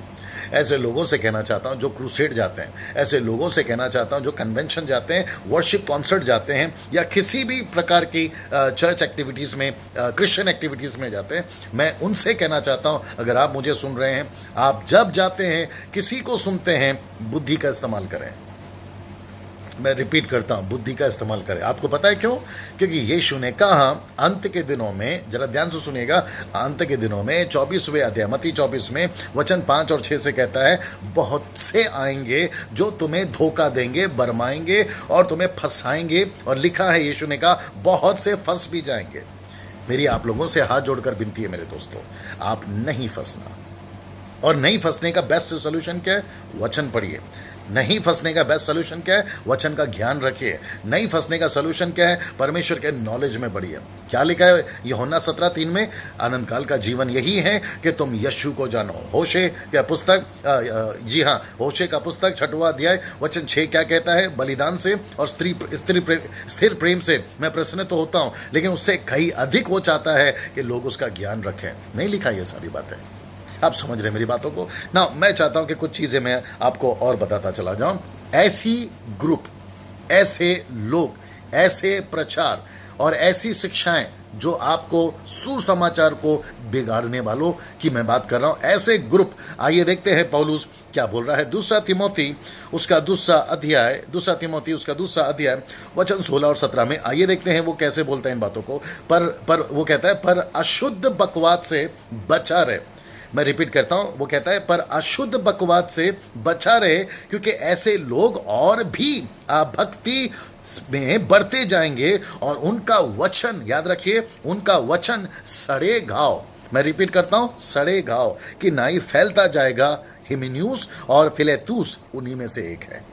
ऐसे लोगों से कहना चाहता हूं जो क्रूसेड जाते हैं, ऐसे लोगों से कहना चाहता हूं जो कन्वेंशन जाते हैं, वर्शिप कॉन्सर्ट जाते हैं, या किसी भी प्रकार की चर्च एक्टिविटीज़ में, क्रिश्चियन एक्टिविटीज़ में जाते हैं। मैं उनसे कहना चाहता हूं, अगर आप मुझे सुन रहे हैं, आप जब जाते हैं, किसी को सुनते हैं, बुद्धि का इस्तेमाल करें। मैं रिपीट करता हूं, बुद्धि का इस्तेमाल करें। आपको पता है क्यों? क्योंकि यीशु ने कहा अंत के दिनों में, जरा ध्यान से सुनिएगा, अंत के दिनों में 24वें अध्याय मत्ती 24 में वचन 5 और 6 से कहता है, बहुत से आएंगे जो तुम्हें धोखा देंगे, बरमाएंगे और तुम्हें फंसाएंगे। और लिखा है, यीशु ने कहा बहुत से फंस भी जाएंगे। मेरी आप लोगों से हाथ जोड़कर विनती है मेरे दोस्तों, आप नहीं फंसना। और नहीं फंसने का बेस्ट सोल्यूशन क्या है? वचन पढ़िए। नहीं फंसने का बेस्ट सोल्यूशन क्या है? वचन का ज्ञान रखिए। नहीं फंसने का सोल्यूशन क्या है? परमेश्वर के नॉलेज में बढ़िए। क्या लिखा है यूहन्ना 17:3 में? आनंद काल का जीवन यही है कि तुम यीशु को जानो। होशे का पुस्तक, जी हाँ, होशे का पुस्तक 6वां अध्याय वचन 6 क्या कहता है? बलिदान से और स्थिर प्रेम से मैं प्रसन्न तो होता हूं, लेकिन उससे कहीं अधिक वो चाहता है कि लोग उसका ज्ञान रखें। नहीं लिखा ये सारी बातें? आप समझ रहे मेरी बातों को ना? मैं चाहता हूं कि कुछ चीजें मैं आपको और बताता चला जाऊं। ऐसी ग्रुप, ऐसे लोग, ऐसे प्रचार और ऐसी शिक्षाएं जो आपको सुसमाचार को बिगाड़ने वालों की मैं बात कर रहा हूं, ऐसे ग्रुप। आइए देखते हैं पौलुस क्या बोल रहा है। दूसरा तिमोथी उसका दूसरा अध्याय वचन 16 और 17 में आइए देखते हैं वो कैसे बोलते हैं इन बातों को। पर वो कहता है, पर अशुद्ध बकवाद से बचा रहे। मैं रिपीट करता हूं, वो कहता है, पर अशुद्ध बकवाद से बचा रहे, क्योंकि ऐसे लोग और भी भक्ति में बढ़ते जाएंगे और उनका वचन, याद रखिए, उनका वचन सड़े घाव, मैं रिपीट करता हूं, सड़े घाव कि नाई फैलता जाएगा। हिमेन्यूस और फिलेतुस उन्हीं में से एक है।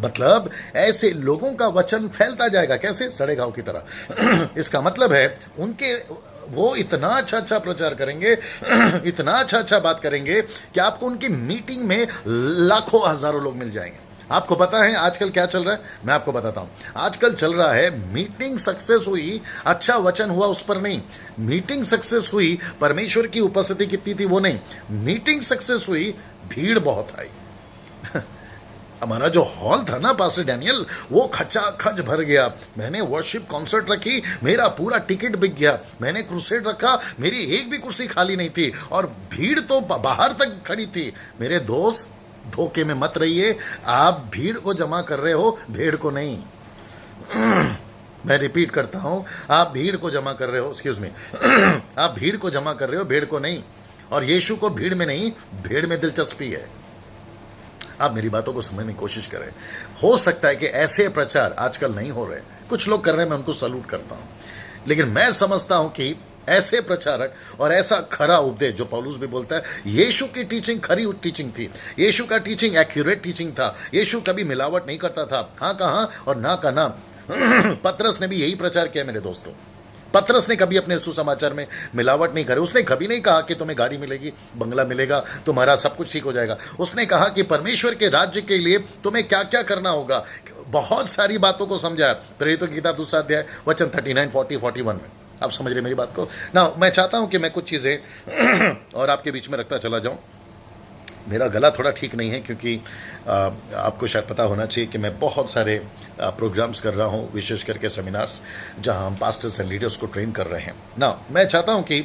मतलब ऐसे लोगों का वचन फैलता जाएगा, कैसे? सड़े घाव की तरह। इसका मतलब है उनके, वो इतना अच्छा प्रचार करेंगे, इतना अच्छा बात करेंगे कि आपको उनकी मीटिंग में लाखों हजारों लोग मिल जाएंगे। आपको पता है आजकल क्या चल रहा है? मैं आपको बताता हूं। आजकल चल रहा है, मीटिंग सक्सेस हुई, अच्छा वचन हुआ उस पर नहीं। मीटिंग सक्सेस हुई, परमेश्वर की उपस्थिति कितनी थी वो नहीं। मीटिंग सक्सेस हुई, भीड़ बहुत आई। हमारा जो हॉल था ना पास्टर डैनियल, वो खचाखच भर गया। मैंने वर्शिप कॉन्सर्ट रखी, मेरा पूरा टिकट बिक गया। मैंने क्रूसेड रखा, मेरी एक भी कुर्सी खाली नहीं थी और भीड़ तो बाहर तक खड़ी थी। मेरे दोस्त, धोखे में मत रहिए। आप भीड़ को जमा कर रहे हो, भेड़ को नहीं। मैं रिपीट करता हूं, आप भीड़ को जमा कर रहे हो, एक्सक्यूज मी, आप भीड़ को जमा कर रहे हो, भेड़ को नहीं। और यीशु को भीड़ में नहीं, भेड़ में दिलचस्पी है। आप मेरी बातों को समझने की कोशिश करें। हो सकता है कि ऐसे प्रचार आजकल नहीं हो रहे, कुछ लोग कर रहे हैं, मैं उनको सैल्यूट करता हूं, लेकिन मैं समझता हूं कि ऐसे प्रचारक और ऐसा खरा उपदेश जो पौलुस भी बोलता है, यीशु की टीचिंग खरी टीचिंग थी, यीशु का टीचिंग एक्यूरेट टीचिंग था, यीशु कभी मिलावट नहीं करता था, हाँ का हाँ और ना का ना। पतरस ने भी यही प्रचार किया मेरे दोस्तों। पतरस ने कभी अपने सुसमाचार में मिलावट नहीं करी। उसने कभी नहीं कहा कि तुम्हें गाड़ी मिलेगी, बंगला मिलेगा, तुम्हारा सब कुछ ठीक हो जाएगा। उसने कहा कि परमेश्वर के राज्य के लिए तुम्हें क्या क्या करना होगा। बहुत सारी बातों को समझाया। प्रेरितों की किताब 2 अध्याय वचन 39, 40, 41 में। आप समझ रहे मेरी बात को ना? मैं चाहता हूं कि मैं कुछ चीजें और आपके बीच में रखता चला जाऊं। मेरा गला थोड़ा ठीक नहीं है, क्योंकि आपको शायद पता होना चाहिए कि मैं बहुत सारे प्रोग्राम्स कर रहा हूं, विशेष करके सेमिनार्स, जहां हम पास्टर्स एंड लीडर्स को ट्रेन कर रहे हैं ना। मैं चाहता हूं कि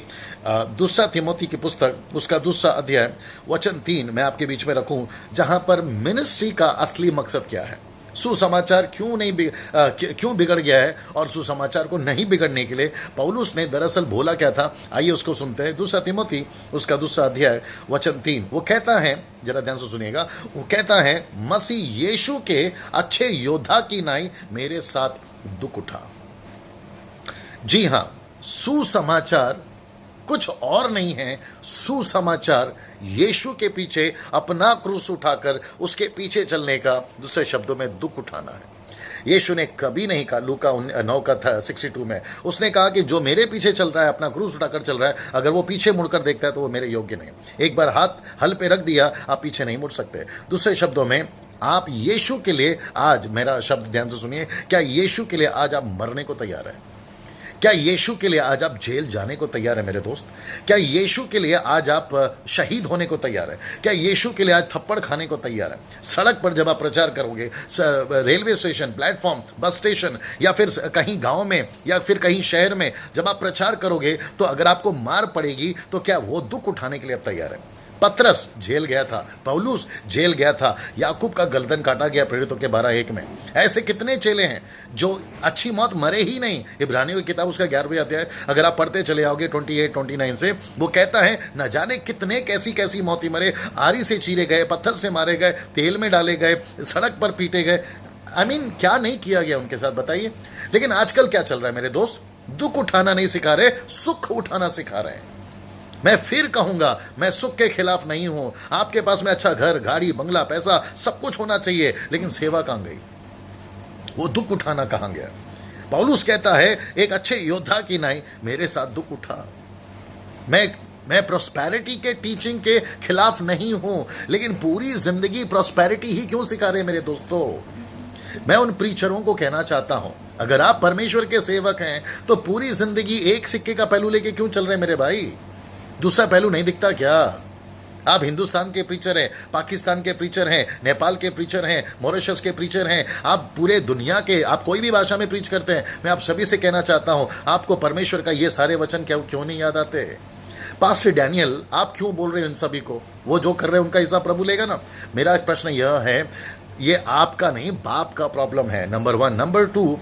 दूसरा तिमोथी की पुस्तक उसका 2 अध्याय वचन 3 मैं आपके बीच में रखूं, जहां पर मिनिस्ट्री का असली मकसद क्या है, सुसमाचार क्यों बिगड़ गया है, और सुसमाचार को नहीं बिगड़ने के लिए पौलुस ने दरअसल बोला क्या था। आइए उसको सुनते हैं। 2 तिमोथी उसका 2 अध्याय वचन 3 वो कहता है, जरा ध्यान से सुनिएगा, वो कहता है, मसीह यीशु के अच्छे योद्धा की नाई मेरे साथ दुख उठा। जी हाँ, सुसमाचार कुछ और नहीं है, सुसमाचार यीशु के पीछे अपना क्रूस उठाकर उसके पीछे चलने का, दूसरे शब्दों में दुख उठाना है। यीशु ने कभी नहीं कहा, लूका 9 का था 62 में, उसने कहा कि जो मेरे पीछे चल रहा है, अपना क्रूस उठाकर चल रहा है, अगर वो पीछे मुड़कर देखता है तो वो मेरे योग्य नहीं। एक बार हाथ हल पे रख दिया, आप पीछे नहीं मुड़ सकते। दूसरे शब्दों में, आप यीशु के लिए आज, मेरा शब्द ध्यान से सुनिए, क्या यीशु के लिए आज आप मरने को तैयार है? क्या यीशु के लिए आज आप जेल जाने को तैयार है मेरे दोस्त? क्या यीशु के लिए आज आप शहीद होने को तैयार है? क्या यीशु के लिए आज थप्पड़ खाने को तैयार है? सड़क पर जब आप प्रचार करोगे, railway station, platform, bus station, या फिर कहीं गांव में, या फिर कहीं शहर में जब आप प्रचार करोगे, तो अगर आपको मार पड़ेगी तो क्या वो दुख उठाने के लिए आप तैयार है? पतरस जेल गया था, पौलुस जेल गया था, याकूब का गर्दन काटा गया प्रेरितों के 12:1 में। ऐसे कितने चेले हैं जो अच्छी मौत मरे ही नहीं। इब्रानियों की किताब उसका 11वां अध्याय अगर आप पढ़ते चले आओगे 28-29 से, वो कहता है न जाने कितने कैसी कैसी मौतें मरे, आरी से चीरे गए, पत्थर से मारे गए, तेल में डाले गए, सड़क पर पीटे गए। क्या नहीं किया गया उनके साथ, बताइए। लेकिन आजकल क्या चल रहा है मेरे दोस्त? दुख उठाना नहीं सिखा रहे, सुख उठाना सिखा रहे हैं। मैं फिर कहूंगा, मैं सुख के खिलाफ नहीं हूं। आपके पास में अच्छा घर, गाड़ी, बंगला, पैसा सब कुछ होना चाहिए, लेकिन सेवा कहां गई? वो दुख उठाना कहां गया? पौलुस कहता है एक अच्छे योद्धा की नहीं, मेरे साथ दुख उठा। मैं प्रोस्पेरिटी के टीचिंग के खिलाफ नहीं हूं, लेकिन पूरी जिंदगी प्रोस्पेरिटी ही क्यों सिखा रहे मेरे दोस्तों? मैं उन प्रीचरों को कहना चाहता हूं, अगर आप परमेश्वर के सेवक हैं तो पूरी जिंदगी एक सिक्के का पहलू लेके क्यों चल रहे मेरे भाई? दूसरा पहलू नहीं दिखता क्या? आप हिंदुस्तान के प्रीचर हैं, पाकिस्तान के प्रीचर हैं, नेपाल के प्रीचर हैं, मॉरिशस के प्रीचर हैं, आप पूरे दुनिया के, आप कोई भी भाषा में प्रीच करते हैं। मैं आप सभी से कहना चाहता हूं, आपको परमेश्वर का ये सारे वचन क्यों नहीं याद आते? पास्टर डैनियल, आप क्यों बोल रहे हो इन सभी को? वो जो कर रहे हैं उनका हिसाब प्रभु लेगा ना। मेरा प्रश्न यह है, ये आपका नहीं, बाप का प्रॉब्लम है, नंबर 1। नंबर 2,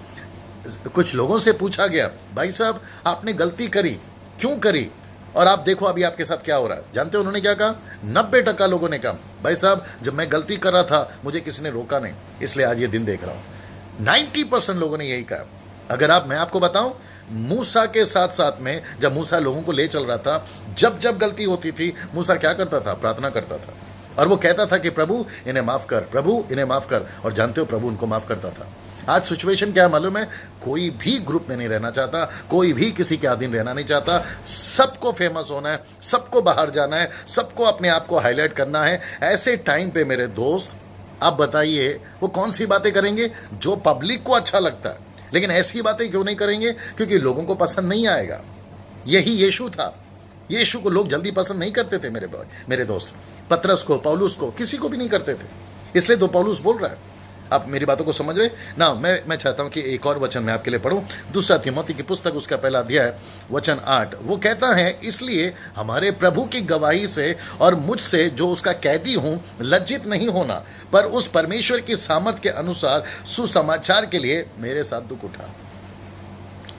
कुछ लोगों से पूछा गया, भाई साहब आपने गलती करी, क्यों करी? और आप देखो अभी आपके साथ क्या हो रहा है। जानते हो उन्होंने क्या कहा? 90% लोगों ने कहा, भाई साहब जब मैं गलती कर रहा था मुझे किसी ने रोका नहीं, इसलिए आज ये दिन देख रहा हूं। 90% लोगों ने यही कहा। अगर मैं आपको बताऊं, मूसा के साथ साथ में जब मूसा लोगों को ले चल रहा था, जब जब गलती होती थी, मूसा क्या करता था? प्रार्थना करता था, और वो कहता था कि प्रभु इन्हें माफ कर, प्रभु इन्हें माफ कर। और जानते हो प्रभु उनको माफ करता था। आज सिचुएशन क्या मालूम है? कोई भी ग्रुप में नहीं रहना चाहता, कोई भी किसी के अधीन रहना नहीं चाहता। सबको फेमस होना है, सबको बाहर जाना है, सबको अपने आप को हाईलाइट करना है। ऐसे टाइम पे मेरे दोस्त, आप बताइए वो कौन सी बातें करेंगे जो पब्लिक को अच्छा लगता है, लेकिन ऐसी बातें क्यों नहीं करेंगे? क्योंकि लोगों को पसंद नहीं आएगा। यही यीशु था। यीशु को लोग जल्दी पसंद नहीं करते थे मेरे दोस्त। पतरस को, पौलुस को, किसी को भी नहीं करते थे। इसलिए तो पौलुस बोल रहा है। आप मेरी बातों को समझ रहे ना? मैं चाहता हूं कि एक और वचन मैं आपके लिए पढ़ूं, 2 तीमुथियुस की पुस्तक, उसका 1 अध्याय वचन 8। वो कहता है, इसलिए हमारे प्रभु की गवाही से और मुझसे जो उसका कैदी हूं लज्जित नहीं होना, पर उस परमेश्वर की सामर्थ के अनुसार सुसमाचार के लिए मेरे साथ दुख उठा।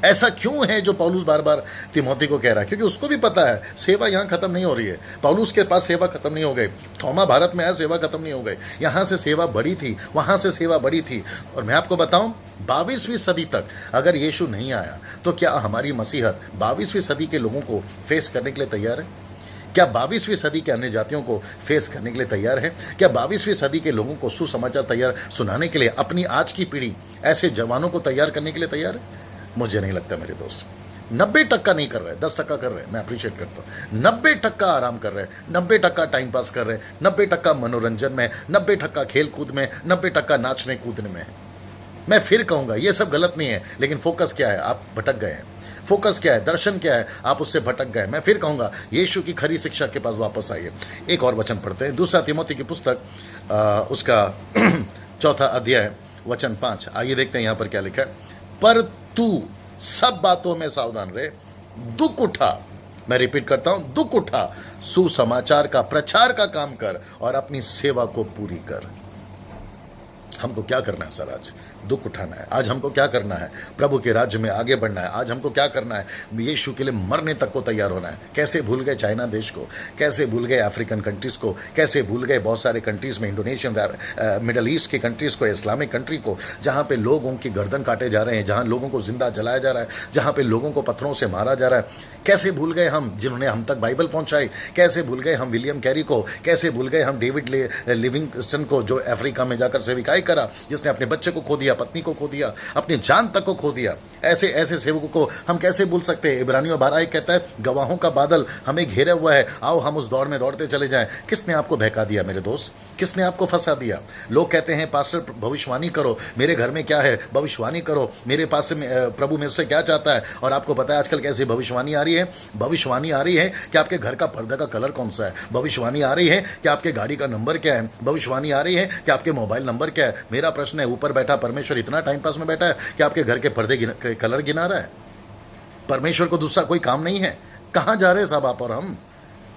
ऐसा क्यों है जो पौलुस बार बार तिमोथी को कह रहा है? क्योंकि उसको भी पता है सेवा यहां खत्म नहीं हो रही है। पौलुस के पास सेवा खत्म नहीं हो गई, थोमा भारत में आया, सेवा खत्म नहीं हो गई। यहां से सेवा बढ़ी थी, वहां से सेवा बढ़ी थी। और मैं आपको बताऊं, 22वीं सदी तक अगर यीशु नहीं आया तो क्या हमारी मसीहत 22वीं सदी के लोगों को फेस करने के लिए तैयार है? क्या 22वीं सदी के अन्य जातियों को फेस करने के लिए तैयार है? क्या 22वीं सदी के लोगों को सुसमाचार तैयार सुनाने के लिए अपनी आज की पीढ़ी ऐसे जवानों को तैयार करने के लिए तैयार है? मुझे नहीं लगता मेरे दोस्त। 90% नहीं कर रहे, 10% कर रहे हैं, मैं अप्रिशिएट करता हूँ। 90% आराम कर रहे हैं, 90% टाइम पास कर रहे हैं, 90% मनोरंजन में, 90% खेल कूद में, 90% नाचने कूदने में। मैं फिर कहूंगा ये सब गलत नहीं है, लेकिन फोकस क्या है? आप भटक गए हैं। फोकस क्या है? दर्शन क्या है? आप उससे भटक गए। मैं फिर कहूंगा यीशु की खरी शिक्षा के पास वापस आइए। एक और वचन पढ़ते हैं, 2 तीमुथियुस की पुस्तक, उसका 4 अध्याय वचन 5। आइए देखते हैं यहां पर क्या लिखा है। पर तू सब बातों में सावधान रहे, दुख उठा, मैं रिपीट करता हूं, दुख उठा, सुसमाचार का प्रचार का काम कर और अपनी सेवा को पूरी कर। हमको क्या करना है सर? आज दुख उठाना है। आज हमको क्या करना है? प्रभु के राज्य में आगे बढ़ना है। आज हमको क्या करना है? यीशु के लिए मरने तक को तैयार होना है। कैसे भूल गए चाइना देश को, कैसे भूल गए अफ्रीकन कंट्रीज को, कैसे भूल गए बहुत सारे कंट्रीज में, इंडोनेशियन, मिडल ईस्ट की कंट्रीज को, इस्लामिक कंट्री को, जहाँ पे लोगों की गर्दन काटे जा रहे हैं, जहाँ लोगों को जिंदा जलाया जा रहा है, जहाँ पे लोगों को पत्थरों से मारा जा रहा है। कैसे भूल गए हम जिन्होंने हम तक बाइबल पहुंचाई? कैसे भूल गए हम विलियम कैरी को? कैसे भूल गए हम डेविड लिविंगस्टन को, जो अफ्रीका में जाकर सेविकाई करा, जिसने अपने बच्चे को खो दिया, पत्नी को खो दिया, अपनी जान तक को खो दिया? ऐसे ऐसे सेवकों को हम कैसे भूल सकते हैं? इब्रानियों 12 कहता है, गवाहों का बादल हमें घेरे हुआ है, आओ हम उस दौड़ में दौड़ते चले जाएं। किसने आपको बहका दिया मेरे दोस्त? किसने आपको फंसा दिया? लोग कहते हैं पास्टर भविष्यवाणी करो, मेरे घर में क्या है, भविष्यवाणी करो, मेरे पास से प्रभु मेरे से क्या चाहता है। और आपको पता है आजकल कैसी भविष्यवाणी आ रही है? भविष्यवाणी आ रही है कि आपके घर का पर्दा का कलर कौन सा है, भविष्यवाणी आ रही है कि आपके गाड़ी का नंबर क्या है, भविष्यवाणी आ रही है कि आपके मोबाइल नंबर क्या है। मेरा प्रश्न है, ऊपर बैठा परमेश्वर इतना टाइम पास में बैठा है कि आपके घर के पर्दे कलर गिना रहा है? परमेश्वर को दूसरा कोई काम नहीं है? कहां जा रहे साहब आप और हम?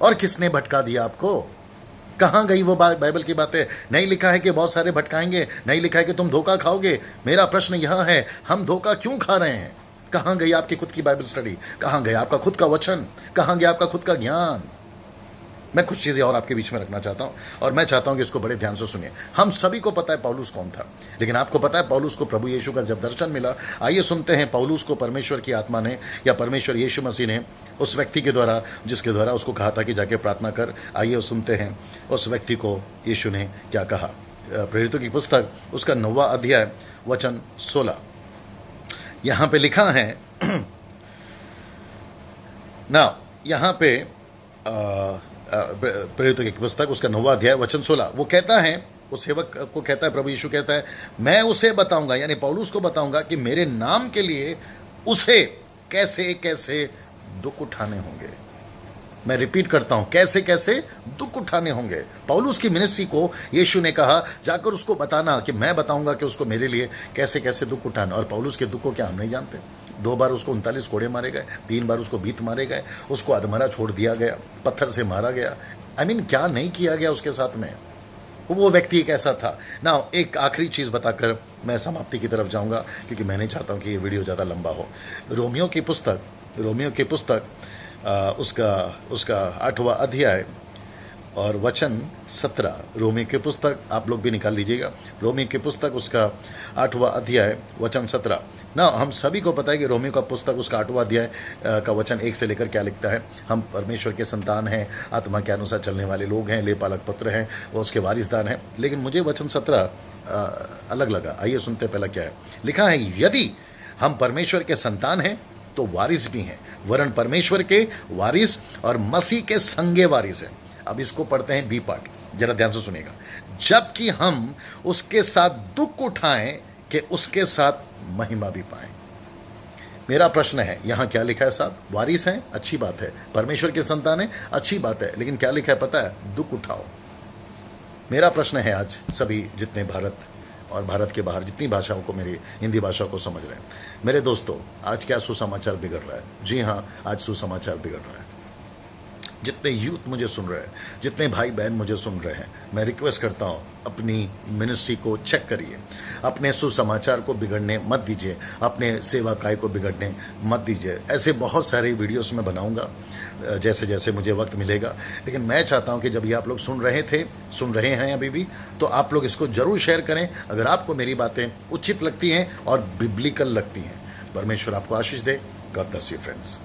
और किसने भटका दिया आपको? कहां गई वो बाइबल की बातें? नहीं लिखा है कि बहुत सारे भटकाएंगे, नहीं लिखा है कि तुम धोखा खाओगे। मेरा प्रश्न यह है, हम धोखा क्यों खा रहे हैं? कहां गई आपकी खुद की बाइबल स्टडी? कहां गया आपका खुद का वचन? कहां गया आपका खुद का ज्ञान? मैं कुछ चीजें और आपके बीच में रखना चाहता हूं, और मैं चाहता हूं कि इसको बड़े ध्यान से सुनिए। हम सभी को पता है पौलुस कौन था, लेकिन आपको पता है पौलुस को प्रभु यीशु का जब दर्शन मिला? आइए सुनते हैं पौलुस को परमेश्वर की आत्मा ने, या परमेश्वर यीशु मसीह ने उस व्यक्ति के द्वारा, जिसके द्वारा उसको कहा था कि जाके प्रार्थना कर, आइए सुनते हैं उस व्यक्ति को यीशु ने क्या कहा। प्रेरितों की पुस्तक उसका 9वां अध्याय वचन 16, यहां पे लिखा है ना, यहां पे प्रेरितों की पुस्तक उसका 9वां अध्याय वचन 16, वो कहता है, उस सेवक को कहता है, प्रभु यीशु कहता है, मैं उसे बताऊंगा, यानी पौलुस को बताऊंगा कि मेरे नाम के लिए उसे कैसे कैसे दुख उठाने होंगे। मैं रिपीट करता हूं, कैसे कैसे दुख उठाने होंगे। पौलुस की मिनिस्ट्री को यीशु ने कहा, जाकर उसको बताना कि मैं बताऊंगा कि उसको मेरे लिए कैसे कैसे दुख उठाना। और पौलुस के दुख को क्या हम नहीं जानते? 2 बार उसको 39 कोड़े मारे गए, 3 बार उसको बीत मारे गए, उसको अधमरा छोड़ दिया गया, पत्थर से मारा गया। क्या नहीं किया गया उसके साथ में? वो व्यक्ति एक ऐसा था ना। एक आखिरी चीज बताकर मैं समाप्ति की तरफ जाऊंगा, क्योंकि मैं नहीं चाहता हूं कि ये वीडियो ज्यादा लंबा हो। रोमियो की पुस्तक उसका 8वां अध्याय और वचन 17, रोमियो की पुस्तक आप लोग भी निकाल लीजिएगा। रोमियो की पुस्तक उसका 8वां अध्याय वचन 17 ना। हम सभी को पता है कि रोमियो का पुस्तक उसका 8वां अध्याय का वचन 1 से लेकर क्या लिखता है? हम परमेश्वर के संतान हैं, आत्मा के अनुसार चलने वाले लोग हैं, लेपालक पुत्र हैं, वो उसके वारिसदार हैं। लेकिन मुझे वचन 17 अलग लगा। आइए सुनते पहला क्या है लिखा है। यदि हम परमेश्वर के संतान हैं तो वारिस भी हैं, वरन परमेश्वर के वारिस और मसीह के संगे वारिस हैं। अब इसको पढ़ते हैं बी पार्ट, जरा ध्यान से सुनिएगा। जबकि हम उसके साथ दुख उठाएं कि उसके साथ महिमा भी पाएं। मेरा प्रश्न है, यहां क्या लिखा है साहब? वारिस हैं, अच्छी बात है, परमेश्वर के संतान है, अच्छी बात है, लेकिन क्या लिखा है पता है? दुख उठाओ। मेरा प्रश्न है आज सभी जितने भारत और भारत के बाहर जितनी भाषाओं को, मेरी हिंदी भाषा को समझ रहे हैं, मेरे दोस्तों, आज क्या सुसमाचार बिगड़ रहा है? जी हाँ, आज सुसमाचार बिगड़ रहा है। जितने यूथ मुझे सुन रहे हैं, जितने भाई बहन मुझे सुन रहे हैं, मैं रिक्वेस्ट करता हूं, अपनी मिनिस्ट्री को चेक करिए, अपने सुसमाचार को बिगड़ने मत दीजिए, अपने सेवा काय को बिगड़ने मत दीजिए। ऐसे बहुत सारे वीडियोस मैं बनाऊंगा जैसे जैसे मुझे वक्त मिलेगा, लेकिन मैं चाहता हूं कि जब ये आप लोग सुन रहे हैं अभी भी, तो आप लोग इसको जरूर शेयर करें अगर आपको मेरी बातें उचित लगती हैं और बिब्लिकल लगती हैं। परमेश्वर आपको आशीष दे। God bless you friends.